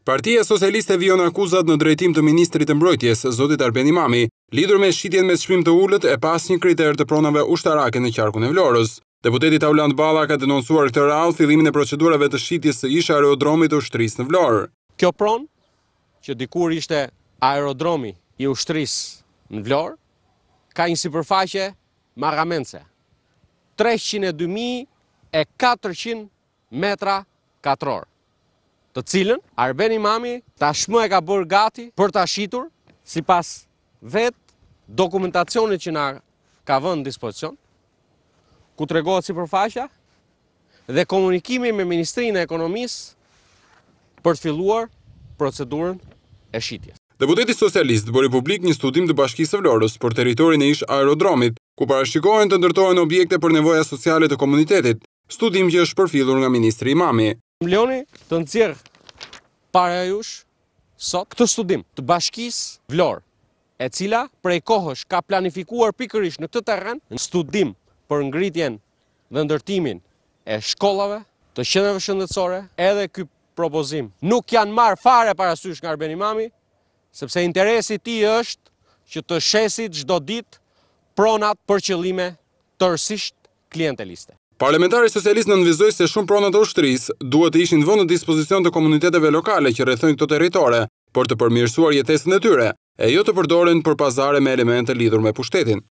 Partia Socialiste vijon akuzat në drejtim të Ministrit të Mbrojtjes, zotit Arben Imami, lidhur me shitjen me çmim të ulët e pas një kriter të pronave ushtarake në qarkun e Vlorës. Deputeti Taulant Balla ka denoncuar këtë radhë fillimin e procedurave të shitjes së ish aerodromit të ushtrisë në Vlorë. Kjo pronë, që dikur ishte aerodromi i ushtrisë në Vlorë, ka një sipërfaqe marramense, 302.400 metra katror, të cilën Arben Imami tashmë e ka bërë gati për ta shitur sipas vetë dokumentacionit që na ka vënë në dispozicion, ku tregohet sipërfaqja dhe komunikimi me Ministrinë e Ekonomisë për të filluar procedurën e shitjes. Deputeti socialist bëri publik një studim të Bashkisë së Vlorës për territorin e ish aerodromit, ku parashikohen të ndërtohen objekte për nevoja sociale të komunitetit, studim që është përfillur nga Ministri Imami. Mloni të nxjerr para jush sot këtë studim të Bashkisë Vlorë, e cila prej kohësh ka planifikuar pikërisht në këtë terren një studim për ngritjen dhe ndërtimin e shkollave, të qendrave shëndetësore, edhe ky propozim nuk janë marrë fare parasysh nga Arben Imami, sepse interesi i tij është që të shesi çdo ditë pronat për qëllime tërësisht klienteliste. Parlamentari socialist nënvizoi se shumë prona të ushtrisë duhet të ishin vënë në dispozicion të komuniteteve lokale që rrethojnë këto territore, por të përmirësuar jetesën e tyre, e jo të përdoren për pazare me elemente lidhur me pushtetin.